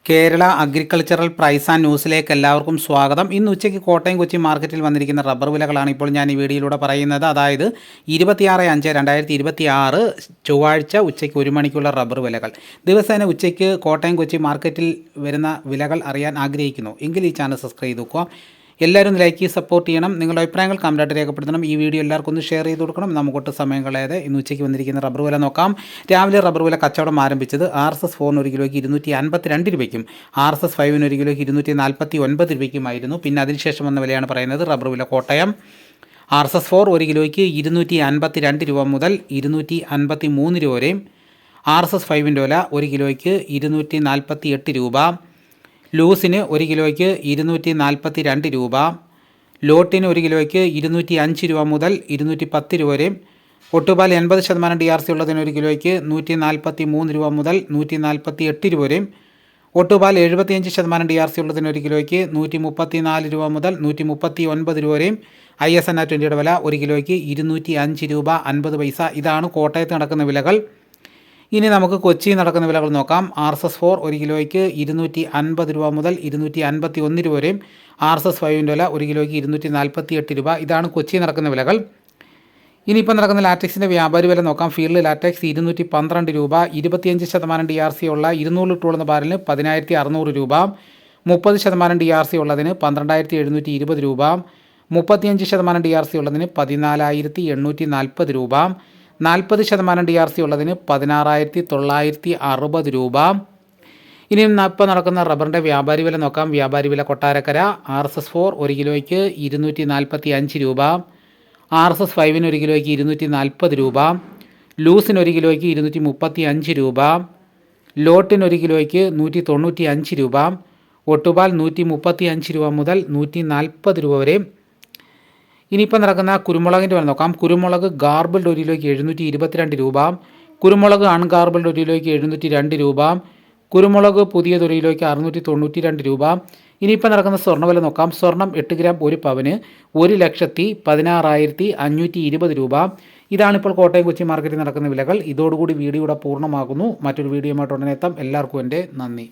Kerala agricultural price and ന്യൂസിലേക്ക് എല്ലാവർക്കും സ്വാഗതം. ഇന്ന് ഉച്ചയ്ക്ക് കോട്ടയം കൊച്ചി മാർക്കറ്റിൽ വന്നിരിക്കുന്ന റബ്ബർ വിലകളാണ് ഇപ്പോൾ ഞാൻ ഈ വീഡിയോയിലൂടെ പറയുന്നത്. അതായത് 26/5/2026 ചൊവ്വാഴ്ച ഉച്ചയ്ക്ക് 1 മണിക്കുള്ള റബ്ബർ വിലകൾ. ദിവസേന ഉച്ചയ്ക്ക് കോട്ടയം കൊച്ചി മാർക്കറ്റിൽ വരുന്ന വിലകൾ അറിയാൻ ആഗ്രഹിക്കുന്നു എങ്കിൽ ഈ ചാനൽ സബ്സ്ക്രൈബ് ചെയ്ത് നോക്കുക. എല്ലാവരും ലൈക്ക് സപ്പോർട്ട് ചെയ്യണം. നിങ്ങളുടെ അഭിപ്രായങ്ങൾ കമൻറ്റായിട്ട് രേഖപ്പെടുത്തണം. ഈ വീഡിയോ എല്ലാവർക്കും ഒന്ന് ഷെയർ ചെയ്ത് കൊടുക്കണം. നമുക്കൊട്ട് സമയം കളയാതെ ഇന്ന് ഉച്ചയ്ക്ക് വന്നിരിക്കുന്ന റബ്ബർ വില നോക്കാം. രാവിലെ റബ്ബർ വില കച്ചവടം ആരംഭിച്ചത് RSS 4 1 കിലോയ്ക്ക് 252 രൂപയ്ക്കും RSS 5 1 കിലോയ്ക്ക് 249 രൂപയ്ക്കുമായിരുന്നു. പിന്നെ അതിനുശേഷം വന്ന വിലയാണ് പറയുന്നത്. റബ്ബർ വില കോട്ടയം RSS 4 1 കിലോയ്ക്ക് 252 രൂപ മുതൽ 253 രൂപ വരെയും, RSS 5 വില 1 കിലോയ്ക്ക് 248 രൂപ, ലൂസിന് 1 കിലോയ്ക്ക് 242 രൂപ, ലോട്ടിന് 1 കിലോയ്ക്ക് 205 രൂപ മുതൽ 210 രൂപ വരെയും, ഒട്ടുപാൽ 80% DRC ഉള്ളതിന് 1 കിലോയ്ക്ക് 143 രൂപ മുതൽ 148 രൂപ വരെയും, ഒട്ടുപാൽ 75% DRC ഉള്ളതിന് 1 കിലോയ്ക്ക് 134 രൂപ മുതൽ 139 രൂപ വരെയും, ISNA 20യുടെ വില 1 കിലോയ്ക്ക് 205 രൂപ 50 പൈസ. ഇതാണ് കോട്ടയത്ത് നടക്കുന്ന വിലകൾ. ഇനി നമുക്ക് കൊച്ചിയിൽ നടക്കുന്ന വിലകൾ നോക്കാം. RSS 4 1 കിലോയ്ക്ക് 250 രൂപ മുതൽ 251 രൂപ വരെയും, RSS 5 വില 1 കിലോയ്ക്ക് 248 രൂപ. ഇതാണ് കൊച്ചിയിൽ നടക്കുന്ന വിലകൾ. ഇനിയിപ്പോൾ നടക്കുന്ന ലാറ്റക്സിൻ്റെ വ്യാപാരി വില നോക്കാം. ഫീൽഡ് ലാറ്റക്സ് 212 രൂപ, 25% DRC ഉള്ള 200 ലിറ്റർ ഉള്ള ബാരലിന് 10,600 രൂപ, 30% DRC ഉള്ളതിന് 12,720 രൂപ, 35% DRC ഉള്ളതിന് 14,840 രൂപ, 40% DRC ഉള്ളതിന് 16,960 രൂപ. ഇനിയും ഇപ്പോൾ നടക്കുന്ന റബ്ബറിൻ്റെ വ്യാപാരി വില നോക്കാം. വ്യാപാരി വില കൊട്ടാരക്കര RSS 4 1 കിലോയ്ക്ക് 245 രൂപ, RSS 5 1 കിലോയ്ക്ക് 240 രൂപ, ലൂസിന് 1 കിലോയ്ക്ക് 235 രൂപ, ലോട്ടിന് 1 കിലോയ്ക്ക് 195 രൂപ, ഒട്ടുപാൽ 135 രൂപ മുതൽ 140 രൂപ വരെ. ഇനിയിപ്പോൾ നടക്കുന്ന കുരുമുളകിൻ്റെ വില നോക്കാം. കുരുമുളക് ഗാർബിൾഡ് 1 കിലോയ്ക്ക് 722 രൂപ, കുരുമുളക് അൺഗാർബിൾഡ് 1 കിലോയ്ക്ക് 702 രൂപ, കുരുമുളക് പുതിയത് 1 കിലോയ്ക്ക് 692 രൂപ. ഇനിയിപ്പോൾ നടക്കുന്ന സ്വർണ്ണവില നോക്കാം. സ്വർണം 8 ഗ്രാം 1 പവന് 1,16,520 രൂപ. ഇതാണിപ്പോൾ കോട്ടയം കൊച്ചി മാർക്കറ്റിൽ നടക്കുന്ന വിലകൾ. ഇതോടുകൂടി വീഡിയോയുടെ പൂർണ്ണമാകുന്നു. മറ്റൊരു വീഡിയോയുമായിട്ട് ഉടനെ എത്താം. എല്ലാവർക്കും എൻ്റെ നന്ദി.